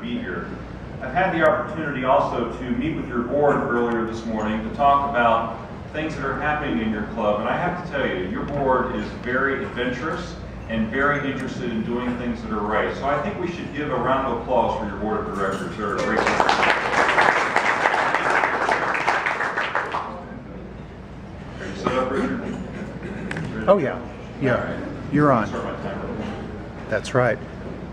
be here. I've had the opportunity also to meet with your board earlier this morning to talk about things that are happening in your club, and I have to tell you, your board is very adventurous and very interested in doing things that are right. So I think we should give a round of applause for your board of directors. They're a great group. Are you set up, Richard? Oh yeah, yeah. Right. You're on. Start my timer. That's right.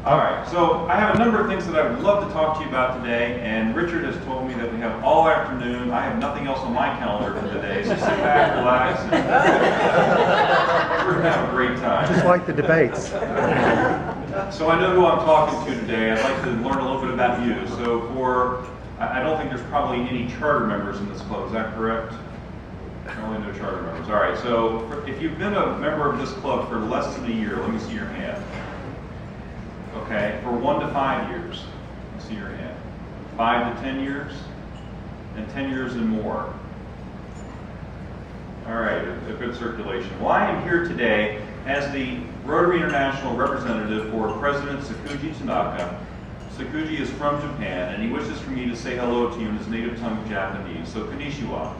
All right, so I have a number of things that I would love to talk to you about today, and Richard has told me that we have all afternoon. I have nothing else on my calendar for today, so sit back, relax, and we're going to have a great time. Just like the debates. So I know who I'm talking to today. I'd like to learn a little bit about you. So I don't think there's probably any charter members in this club, is that correct? Only no charter members. All right, so if you've been a member of this club for less than a year, let me see your hand. Okay, for 1 to 5 years, let me see your hand. 5 to 10 years, and 10 years and more. All right, a good circulation. Well, I am here today as the Rotary International representative for President Sakuji Tanaka. Sakuji is from Japan, and he wishes for me to say hello to you in his native tongue of Japanese. So, konnichiwa.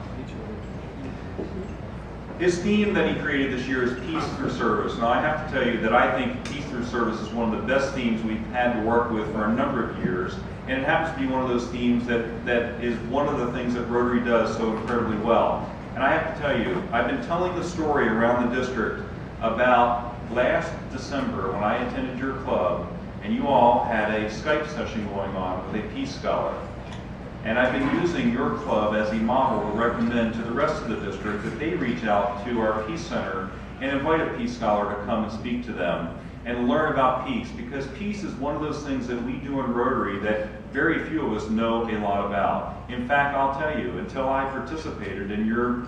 His theme that he created this year is Peace Through Service. Now, I have to tell you that I think Peace Through Service is one of the best themes we've had to work with for a number of years, and it happens to be one of those themes that is one of the things that Rotary does so incredibly well. And I have to tell you, I've been telling the story around the district about last December when I attended your club, and you all had a Skype session going on with a Peace Scholar. And I've been using your club as a model to recommend to the rest of the district that they reach out to our Peace Center and invite a Peace Scholar to come and speak to them and learn about peace, because peace is one of those things that we do in Rotary that very few of us know a lot about. In fact, I'll tell you, until I participated in your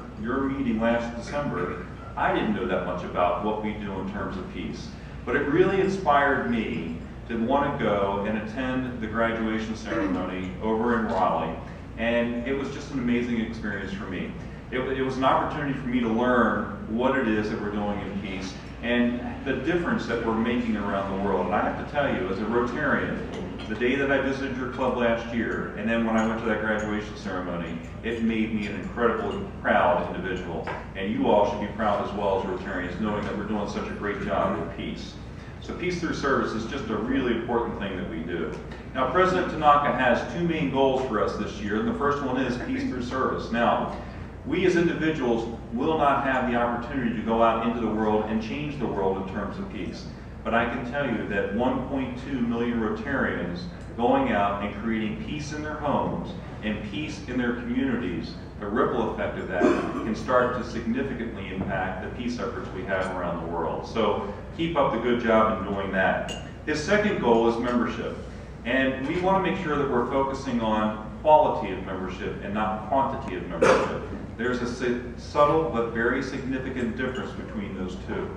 meeting last December, I didn't know that much about what we do in terms of peace. But it really inspired me to want to go and attend the graduation ceremony over in Raleigh, and it was just an amazing experience for me. It was an opportunity for me to learn what it is that we're doing in peace and the difference that we're making around the world. And I have to tell you, as a Rotarian, the day that I visited your club last year, and then when I went to that graduation ceremony, it made me an incredibly proud individual. And you all should be proud as well as Rotarians, knowing that we're doing such a great job with peace. So Peace Through Service is just a really important thing that we do. Now, President Tanaka has 2 main goals for us this year, and the first one is Peace Through Service. Now, we as individuals will not have the opportunity to go out into the world and change the world in terms of peace. But I can tell you that 1.2 million Rotarians going out and creating peace in their homes and peace in their communities, the ripple effect of that can start to significantly impact the peace efforts we have around the world. So keep up the good job in doing that. His second goal is membership. And we want to make sure that we're focusing on quality of membership and not quantity of membership. There's a subtle but very significant difference between those two.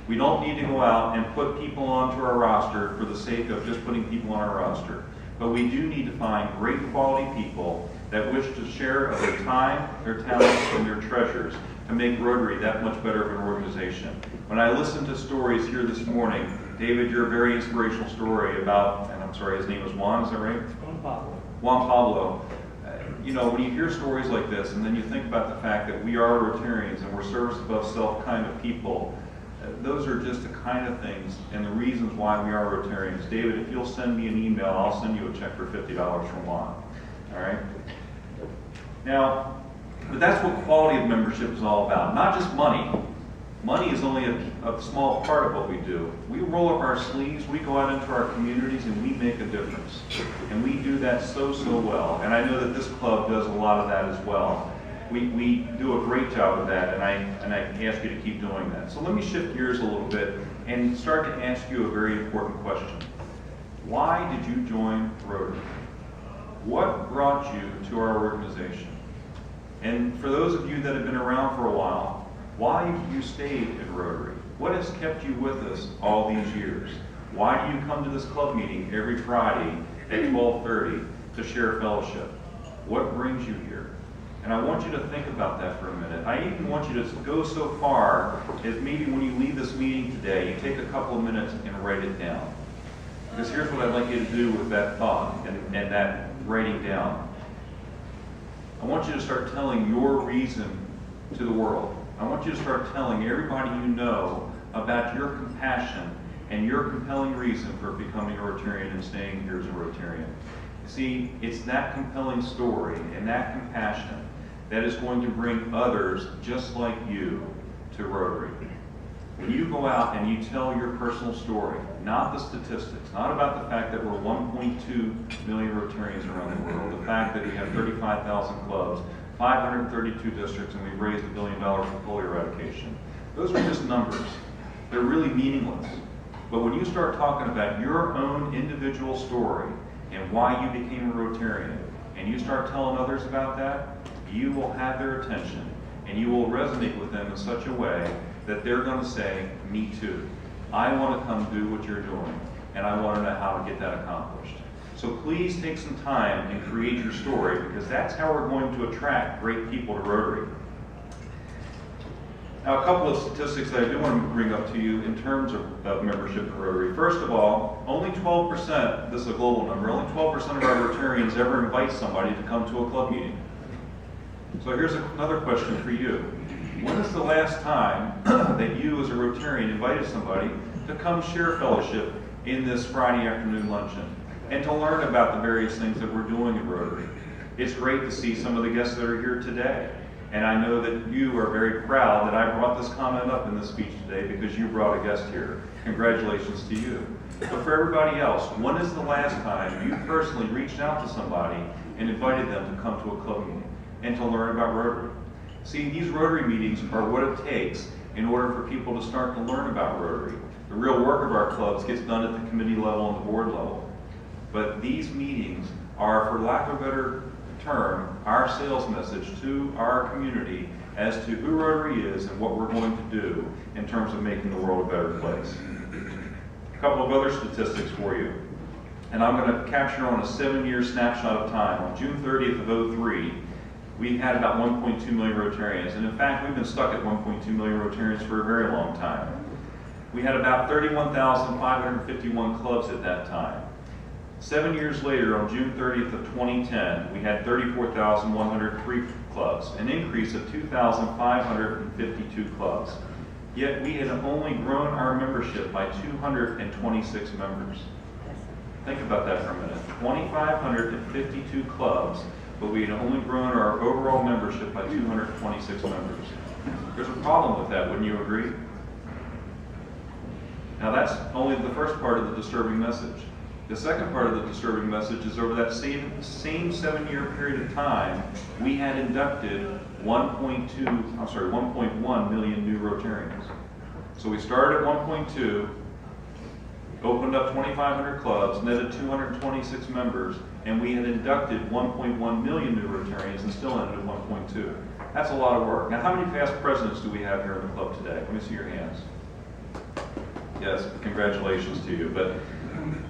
We don't need to go out and put people onto our roster for the sake of just putting people on our roster. But we do need to find great quality people that wish to share of their time, their talents, and their treasures to make Rotary that much better of an organization. When I listened to stories here this morning, David, your very inspirational story about, and I'm sorry, his name was Juan, is that right? Juan Pablo. You know, when you hear stories like this, and then you think about the fact that we are Rotarians and we're service above self kind of people, those are just the kind of things and the reasons why we are Rotarians. David, if you'll send me an email, I'll send you a check for $50 from Juan. All right? Now, but that's what quality of membership is all about. Not just money. Money is only a small part of what we do. We roll up our sleeves, we go out into our communities, and we make a difference. And we do that so well. And I know that this club does a lot of that as well. We do a great job of that, and I ask you to keep doing that. So let me shift gears a little bit and start to ask you a very important question. Why did you join Rotary? What brought you to our organization? And for those of you that have been around for a while, why have you stayed in Rotary? What has kept you with us all these years? Why do you come to this club meeting every Friday at 12:30 to share fellowship? What brings you here? And I want you to think about that for a minute. I even want you to go so far as maybe when you leave this meeting today, you take a couple of minutes and write it down. Because here's what I'd like you to do with that thought and that writing down. I want you to start telling your reason to the world. I want you to start telling everybody you know about your compassion and your compelling reason for becoming a Rotarian and staying here as a Rotarian. See, it's that compelling story and that compassion that is going to bring others just like you to Rotary. When you go out and you tell your personal story, not the statistics, not about the fact that we're 1.2 million Rotarians around the world, the fact that we have 35,000 clubs, 532 districts, and we've raised $1 billion for polio eradication. Those are just numbers. They're really meaningless. But when you start talking about your own individual story and why you became a Rotarian, and you start telling others about that, you will have their attention, and you will resonate with them in such a way that they're going to say, me too. I want to come do what you're doing, and I want to know how to get that accomplished. So please take some time and create your story, because that's how we're going to attract great people to Rotary. Now, a couple of statistics that I do want to bring up to you in terms of membership in Rotary. First of all, only 12%, this is a global number, only 12% of our Rotarians ever invite somebody to come to a club meeting. So here's another question for you. When is the last time that you as a Rotarian invited somebody to come share fellowship in this Friday afternoon luncheon and to learn about the various things that we're doing at Rotary? It's great to see some of the guests that are here today. And I know that you are very proud that I brought this comment up in this speech today because you brought a guest here. Congratulations to you. But for everybody else, when is the last time you personally reached out to somebody and invited them to come to a club meeting and to learn about Rotary? See, these Rotary meetings are what it takes in order for people to start to learn about Rotary. The real work of our clubs gets done at the committee level and the board level. But these meetings are, for lack of a better term, our sales message to our community as to who Rotary is and what we're going to do in terms of making the world a better place. A couple of other statistics for you. And I'm going to capture on a 7-year snapshot of time. On June 30th of 03, we had about 1.2 million Rotarians. And in fact, we've been stuck at 1.2 million Rotarians for a very long time. We had about 31,551 clubs at that time. 7 years later, on June 30th of 2010, we had 34,103 clubs, an increase of 2,552 clubs. Yet we had only grown our membership by 226 members. Think about that for a minute. 2,552 clubs, but we had only grown our overall membership by 226 members. There's a problem with that, wouldn't you agree? Now that's only the first part of the disturbing message. The second part of the disturbing message is over that same 7-year period of time, we had inducted 1.1 million new Rotarians. So we started at 1.2, opened up 2,500 clubs, netted 226 members, and we had inducted 1.1 million new Rotarians and still ended at 1.2. That's a lot of work. Now, how many past presidents do we have here in the club today? Let me see your hands. Yes, congratulations to you. But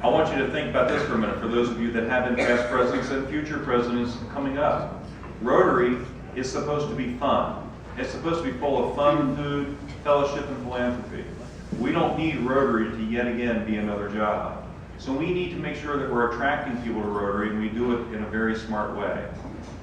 I want you to think about this for a minute, for those of you that have been past presidents and future presidents coming up. Rotary is supposed to be fun. It's supposed to be full of fun, food, fellowship, and philanthropy. We don't need Rotary to yet again be another job. So we need to make sure that we're attracting people to Rotary, and we do it in a very smart way.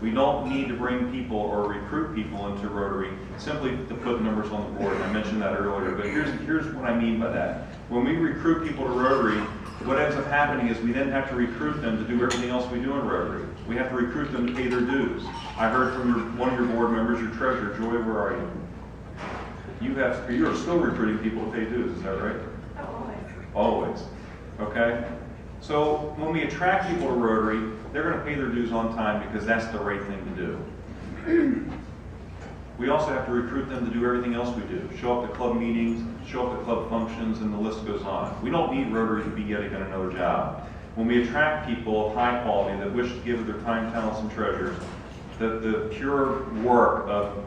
We don't need to bring people or recruit people into Rotary simply to put numbers on the board. And I mentioned that earlier, but here's what I mean by that. When we recruit people to Rotary, what ends up happening is we then have to recruit them to do everything else we do in Rotary. We have to recruit them to pay their dues. I heard from one of your board members, your treasurer, Joy, where are you? You are still recruiting people to pay dues, is that right? Always. Okay? So when we attract people to Rotary, they're going to pay their dues on time because that's the right thing to do. We also have to recruit them to do everything else we do. Show up to club meetings, show up to club functions, and the list goes on. We don't need Rotary to be yet again another job. When we attract people of high quality that wish to give their time, talents, and treasures, the pure work of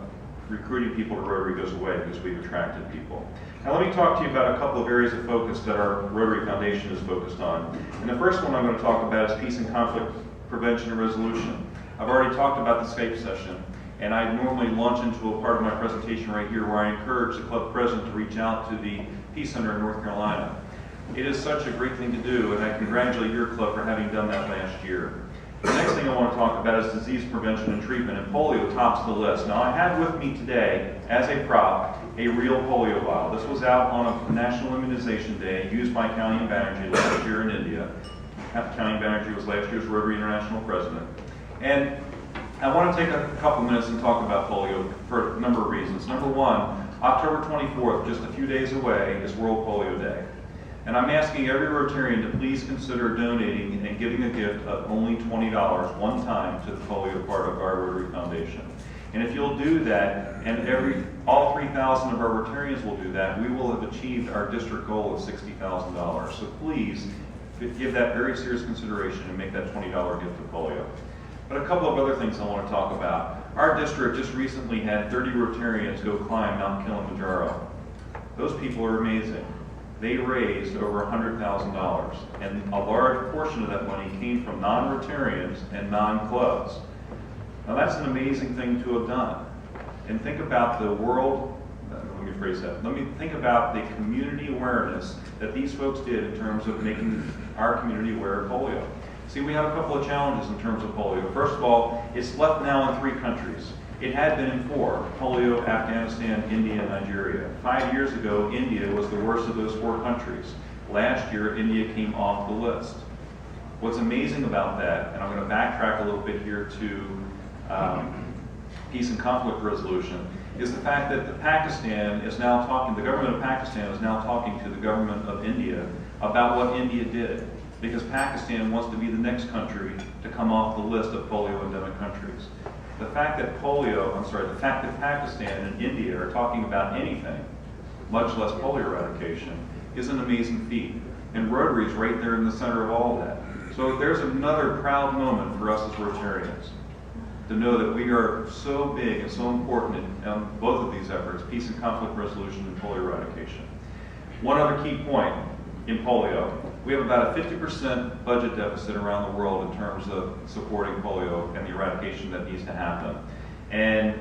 recruiting people to Rotary goes away because we've attracted people. Now let me talk to you about a couple of areas of focus that our Rotary Foundation is focused on. And the first one I'm going to talk about is peace and conflict prevention and resolution. I've already talked about the Skype session, and I normally launch into a part of my presentation right here where I encourage the club president to reach out to the Peace Center in North Carolina. It is such a great thing to do, and I congratulate your club for having done that last year. The next thing I want to talk about is disease prevention and treatment, and polio tops the list. Now, I have with me today, as a prop, a real polio vial. This was out on a National Immunization Day used by County Banerjee last year in India. County Banerjee was last year's Rotary International President. And I want to take a couple minutes and talk about polio for a number of reasons. Number one, October 24th, just a few days away, is World Polio Day. And I'm asking every Rotarian to please consider donating and giving a gift of only $20 one time to the polio part of our Rotary Foundation. And if you'll do that, and all 3,000 of our Rotarians will do that, we will have achieved our district goal of $60,000. So please give that very serious consideration and make that $20 gift to polio. But a couple of other things I want to talk about. Our district just recently had 30 Rotarians go climb Mount Kilimanjaro. Those people are amazing. They raised over $100,000, and a large portion of that money came from non-Rotarians and non-clubs. Now that's an amazing thing to have done. And think about the world, let me phrase that, let me think about the community awareness that these folks did in terms of making our community aware of polio. See, we have a couple of challenges in terms of polio. First of all, it's left now in 3 countries. It had been in 4, polio, Afghanistan, India, and Nigeria. 5 years ago, India was the worst of those 4 countries. Last year, India came off the list. What's amazing about that, and I'm going to backtrack a little bit here to peace and conflict resolution, is the fact that Pakistan is now talking, the government of Pakistan is now talking to the government of India about what India did, because Pakistan wants to be the next country to come off the list of polio endemic countries. The fact that Pakistan and India are talking about anything, much less polio eradication, is an amazing feat. And Rotary is right there in the center of all that. So there's another proud moment for us as Rotarians, to know that we are so big and so important in both of these efforts, peace and conflict resolution and polio eradication. One other key point in polio, we have about a 50% budget deficit around the world in terms of supporting polio and the eradication that needs to happen. And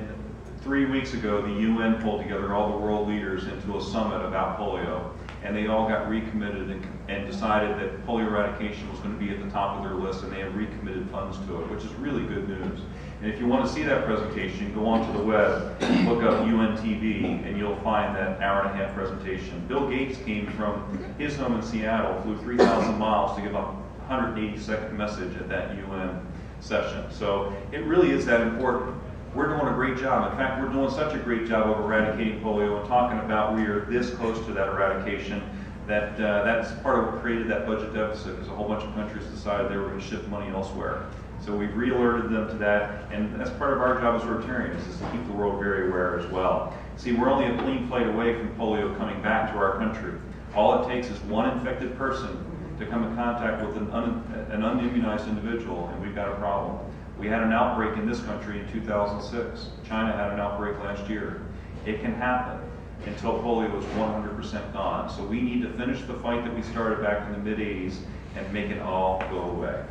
3 weeks ago, the UN pulled together all the world leaders into a summit about polio, and they all got recommitted and decided that polio eradication was going to be at the top of their list, and they have recommitted funds to it, which is really good news. And if you want to see that presentation, go onto the web, look up UN TV, and you'll find that hour-and-a-half presentation. Bill Gates came from his home in Seattle, flew 3,000 miles to give a 180-second message at that UN session. So it really is that important. We're doing a great job. In fact, we're doing such a great job of eradicating polio and talking about we are this close to that eradication that that's part of what created that budget deficit, because a whole bunch of countries decided they were going to shift money elsewhere. So we've re-alerted them to that, and that's part of our job as Rotarians, is to keep the world very aware as well. See, we're only a clean flight away from polio coming back to our country. All it takes is one infected person to come in contact with an unimmunized individual, and we've got a problem. We had an outbreak in this country in 2006. China had an outbreak last year. It can happen until polio is 100% gone. So we need to finish the fight that we started back in the mid-'80s and make it all go away.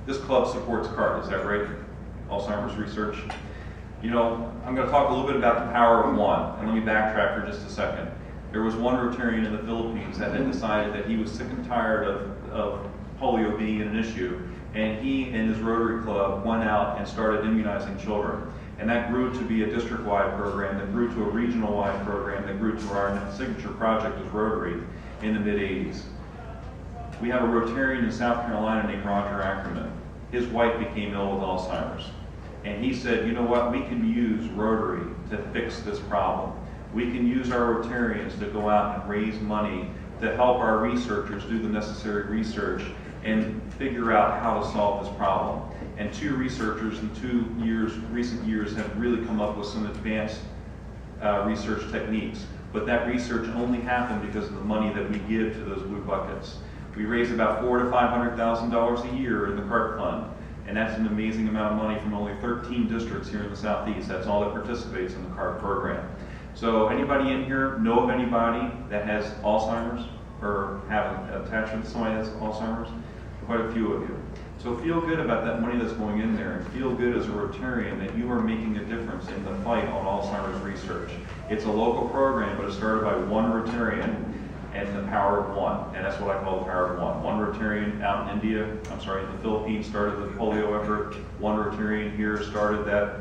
This club supports CART, is that right? Alzheimer's research. You know, I'm going to talk a little bit about the power of one, and let me backtrack for just a second. There was one Rotarian in the Philippines that had decided that he was sick and tired of polio being an issue, and he and his Rotary Club went out and started immunizing children. And that grew to be a district-wide program, that grew to a regional-wide program, that grew to our signature project as Rotary in the mid-'80s. We have a Rotarian in South Carolina named Roger Ackerman. His wife became ill with Alzheimer's. And he said, you know what, we can use Rotary to fix this problem. We can use our Rotarians to go out and raise money to help our researchers do the necessary research and figure out how to solve this problem. And 2 researchers in recent years have really come up with some advanced research techniques. But that research only happened because of the money that we give to those blue buckets. We raise about $400,000 to $500,000 a year in the CART fund, and that's an amazing amount of money from only 13 districts here in the Southeast. That's all that participates in the CART program. So anybody in here know of anybody that has Alzheimer's or have an attachment to somebody that has Alzheimer's? Quite a few of you. So feel good about that money that's going in there, and feel good as a Rotarian that you are making a difference in the fight on Alzheimer's research. It's a local program, but it started by one Rotarian, and the power of one, and that's what I call the power of one. One Rotarian out in in the Philippines started the polio effort. One Rotarian here started that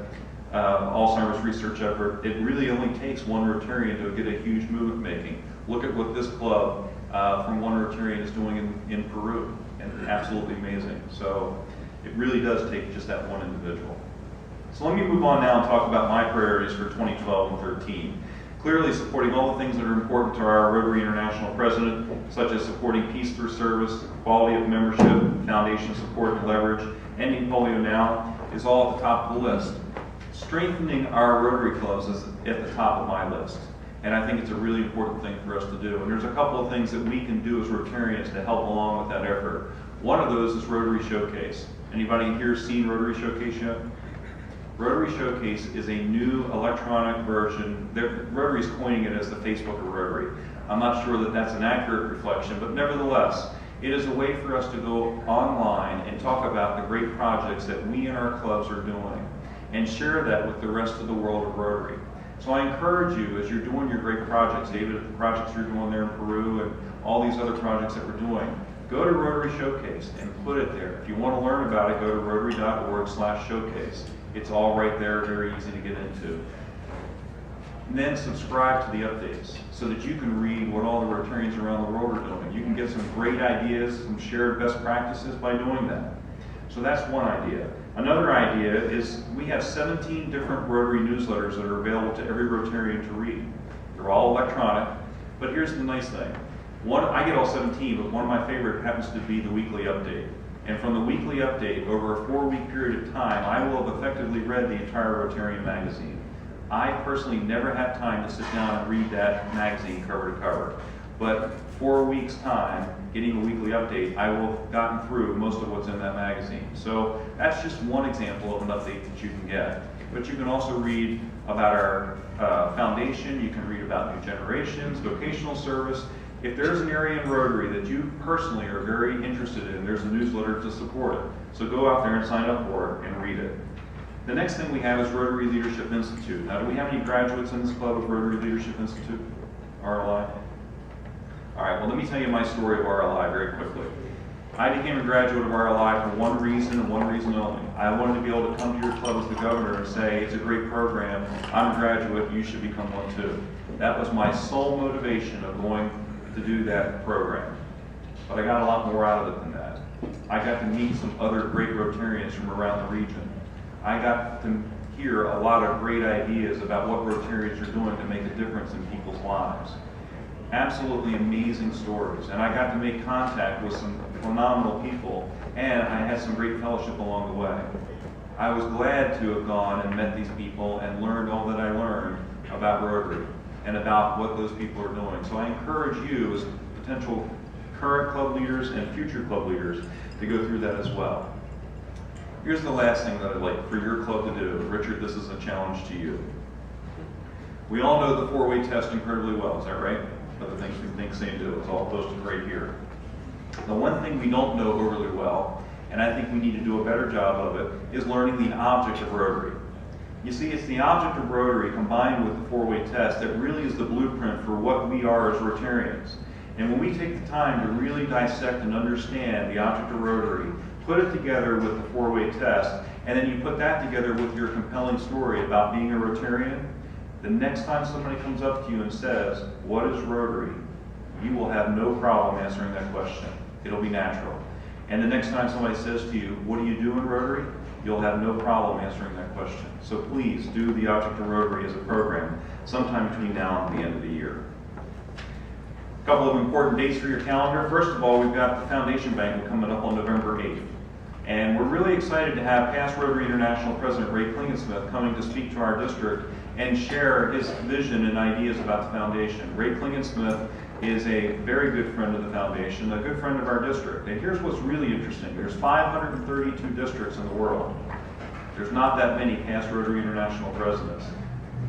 Alzheimer's research effort. It really only takes one Rotarian to get a huge movement making. Look at what this club from One Rotarian is doing in Peru, and absolutely amazing. So it really does take just that one individual. So let me move on now and talk about my priorities for 2012 and 13. Clearly supporting all the things that are important to our Rotary International president, such as supporting peace through service, quality of membership, foundation support and leverage, ending polio now, is all at the top of the list. Strengthening our Rotary clubs is at the top of my list. And I think it's a really important thing for us to do. And there's a couple of things that we can do as Rotarians to help along with that effort. One of those is Rotary Showcase. Anybody here seen Rotary Showcase yet? Rotary Showcase is a new electronic version. Rotary's coining it as the Facebook of Rotary. I'm not sure that that's an accurate reflection, but nevertheless, it is a way for us to go online and talk about the great projects that we and our clubs are doing and share that with the rest of the world of Rotary. So I encourage you, as you're doing your great projects, David, the projects you're doing there in Peru and all these other projects that we're doing, go to Rotary Showcase and put it there. If you want to learn about it, go to rotary.org/showcase. It's all right there, very easy to get into. And then subscribe to the updates so that you can read what all the Rotarians around the world are doing. You can get some great ideas, some shared best practices by doing that. So that's one idea. Another idea is we have 17 different Rotary newsletters that are available to every Rotarian to read. They're all electronic, but here's the nice thing. I get all 17, but one of my favorite happens to be the weekly update. And from the weekly update, over a 4-week period of time, I will have effectively read the entire Rotarian magazine. I personally never had time to sit down and read that magazine cover to cover. But 4 weeks' time, getting a weekly update, I will have gotten through most of what's in that magazine. So that's just one example of an update that you can get. But you can also read about our foundation, you can read about new generations, vocational service. If there's an area in Rotary that you personally are very interested in, there's a newsletter to support it. So go out there and sign up for it and read it. The next thing we have is Rotary Leadership Institute. Now, do we have any graduates in this club of Rotary Leadership Institute, RLI? All right, well, let me tell you my story of RLI very quickly. I became a graduate of RLI for one reason and one reason only. I wanted to be able to come to your club as the governor and say, it's a great program, I'm a graduate, you should become one too. That was my sole motivation of going to do that program. But I got a lot more out of it than that. I got to meet some other great Rotarians from around the region. I got to hear a lot of great ideas about what Rotarians are doing to make a difference in people's lives. Absolutely amazing stories. And I got to make contact with some phenomenal people, and I had some great fellowship along the way. I was glad to have gone and met these people and learned all that I learned about Rotary and about what those people are doing. So I encourage you as potential current club leaders and future club leaders to go through that as well. Here's the last thing that I'd like for your club to do. Richard, this is a challenge to you. We all know the 4-way test incredibly well, is that right? Other things we think they do, it's all posted right here. The one thing we don't know overly well, and I think we need to do a better job of it, is learning the object of Rotary. You see, it's the object of Rotary combined with the 4-way test that really is the blueprint for what we are as Rotarians. And when we take the time to really dissect and understand the object of Rotary, put it together with the 4-way test, and then you put that together with your compelling story about being a Rotarian, the next time somebody comes up to you and says, what is Rotary? You will have no problem answering that question. It'll be natural. And the next time somebody says to you, what do you do in Rotary? You'll have no problem answering that question. So please do the Object of Rotary as a program sometime between now and the end of the year. A couple of important dates for your calendar. First of all, we've got the Foundation Banquet coming up on November 8th. And we're really excited to have past Rotary International President Ray Klingensmith coming to speak to our district and share his vision and ideas about the foundation. Ray Klingensmith is a very good friend of the foundation, a good friend of our district. And here's what's really interesting. There's 532 districts in the world. There's not that many past Rotary International presidents,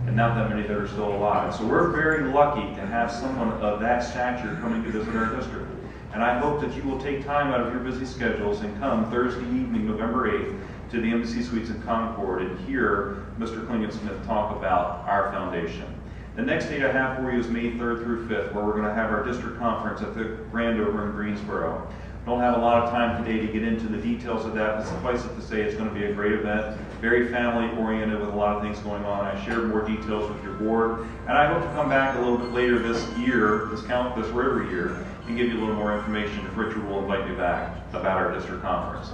and not that many that are still alive. So we're very lucky to have someone of that stature coming to visit our district. And I hope that you will take time out of your busy schedules and come Thursday evening, November 8th, to the Embassy Suites in Concord and hear Mr. Klingensmith talk about our foundation. The next date I have for you is May 3rd through 5th, where we're going to have our district conference at the Grand over in Greensboro. Don't have a lot of time today to get into the details of that, but suffice it to say it's going to be a great event, very family-oriented with a lot of things going on. I shared more details with your board, and I hope to come back a little bit later this year, this Rotary year, and give you a little more information if Richard will invite me back about our district conference.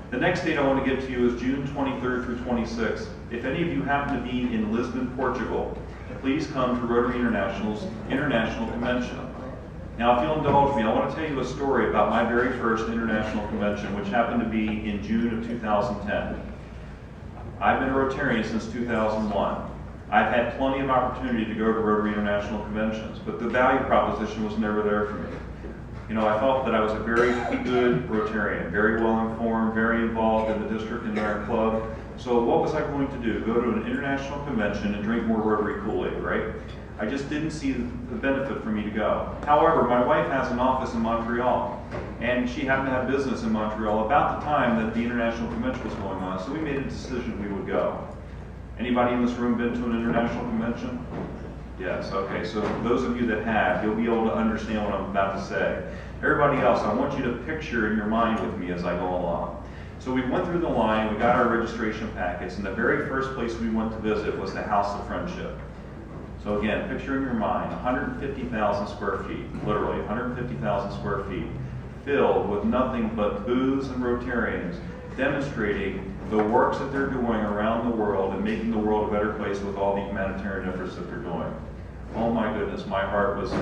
The next date I want to give to you is June 23rd through 26th. If any of you happen to be in Lisbon, Portugal, please come to Rotary International's International Convention. Now, if you'll indulge me, I want to tell you a story about my very first international convention, which happened to be in June of 2010. I've been a Rotarian since 2001. I've had plenty of opportunity to go to Rotary International conventions, but the value proposition was never there for me. You know, I felt that I was a very good Rotarian, very well informed, very involved in the district and in our club. So what was I going to do? Go to an international convention and drink more Rotary Kool-Aid, right? I just didn't see the benefit for me to go. However, my wife has an office in Montreal, and she happened to have business in Montreal about the time that the international convention was going on, so we made a decision we would go. Anybody in this room been to an international convention? Yes, okay, so those of you that have, you'll be able to understand what I'm about to say. Everybody else, I want you to picture in your mind with me as I go along. So we went through the line, we got our registration packets, and the very first place we went to visit was the House of Friendship. So again, picture in your mind, 150,000 square feet, literally 150,000 square feet, filled with nothing but booths and Rotarians demonstrating the works that they're doing around the world and making the world a better place with all the humanitarian efforts that they're doing. Oh my goodness, my heart was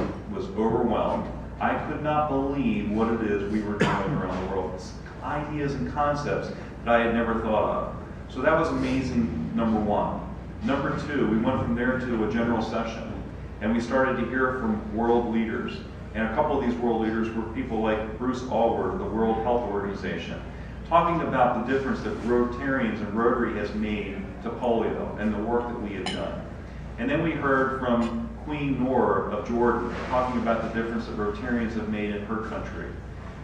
overwhelmed. I could not believe what it is we were doing around the world. Ideas and concepts that I had never thought of. So that was amazing, number one. Number two, we went from there to a general session, and we started to hear from world leaders. And a couple of these world leaders were people like Bruce Allward of the World Health Organization, talking about the difference that Rotarians and Rotary has made to polio and the work that we have done. And then we heard from Queen Noor of Jordan, talking about the difference that Rotarians have made in her country.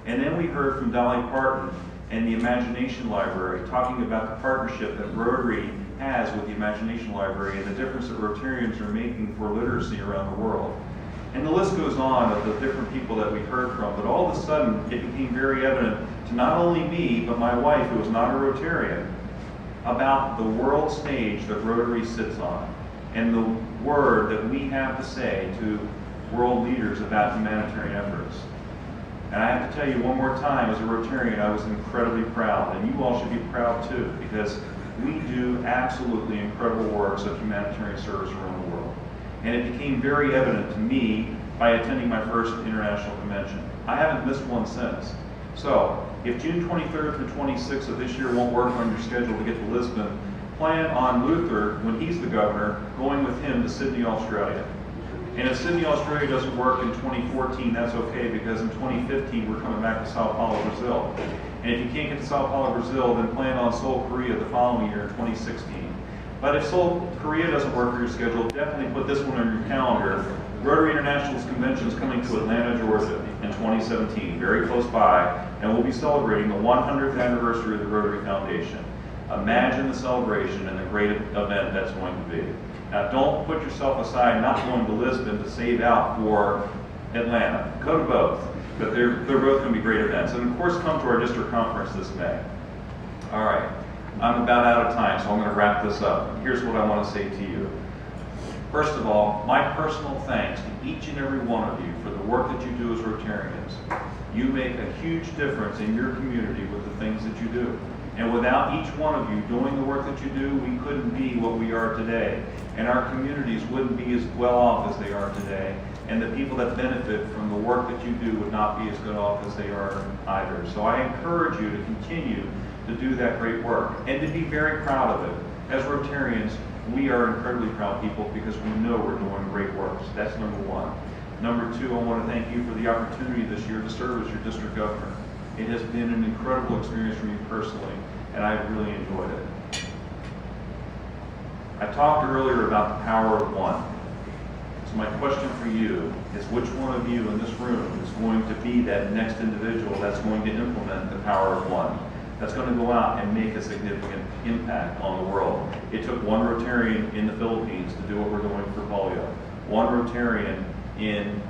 And then we heard from Dolly Parton and the Imagination Library, talking about the partnership that Rotary has with the Imagination Library and the difference that Rotarians are making for literacy around the world. And the list goes on of the different people that we heard from, but all of a sudden it became very evident to not only me, but my wife, who was not a Rotarian, about the world stage that Rotary sits on and the word that we have to say to world leaders about humanitarian efforts. And I have to tell you one more time, as a Rotarian, I was incredibly proud, and you all should be proud too, because we do absolutely incredible works of humanitarian service around the world. And it became very evident to me by attending my first international convention. I haven't missed one since. So, if June 23rd through 26th of this year won't work on your schedule to get to Lisbon, plan on Luther, when he's the governor, going with him to Sydney, Australia. And if Sydney, Australia doesn't work in 2014, that's okay, because in 2015 we're coming back to Sao Paulo, Brazil. And if you can't get to Sao Paulo, Brazil, then plan on Seoul, Korea the following year in 2016. But if Seoul, Korea doesn't work for your schedule, definitely put this one on your calendar. Rotary International's convention is coming to Atlanta, Georgia in 2017, very close by, and we'll be celebrating the 100th anniversary of the Rotary Foundation. Imagine the celebration and the great event that's going to be. Now, don't put yourself aside not going to Lisbon to save out for Atlanta. Go to both, but they're both going to be great events. And of course, come to our district conference this May. All right, I'm about out of time, so I'm going to wrap this up. Here's what I want to say to you. First of all, my personal thanks to each and every one of you for the work that you do as Rotarians. You make a huge difference in your community with the things that you do. And without each one of you doing the work that you do, we couldn't be what we are today. And our communities wouldn't be as well off as they are today. And the people that benefit from the work that you do would not be as good off as they are either. So I encourage you to continue to do that great work and to be very proud of it. As Rotarians, we are incredibly proud people because we know we're doing great work. So that's number one. Number two, I want to thank you for the opportunity this year to serve as your district governor. It has been an incredible experience for me personally, and I've really enjoyed it. I talked earlier about the power of one. So my question for you is, which one of you in this room is going to be that next individual that's going to implement the power of one, that's going to go out and make a significant impact on the world? It took one Rotarian in the Philippines to do what we're doing for polio. one Rotarian in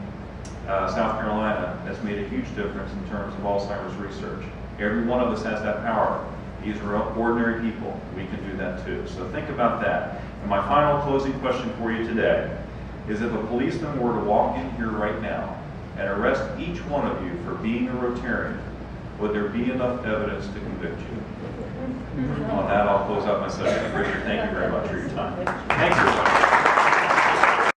South Carolina has made a huge difference in terms of Alzheimer's research. Every one of us has that power. These are ordinary people. We can do that too. So think about that. And my final closing question for you today is, if a policeman were to walk in here right now and arrest each one of you for being a Rotarian, would there be enough evidence to convict you? On that, I'll close out my session. Richard, thank you very much for your time. Thanks, everybody.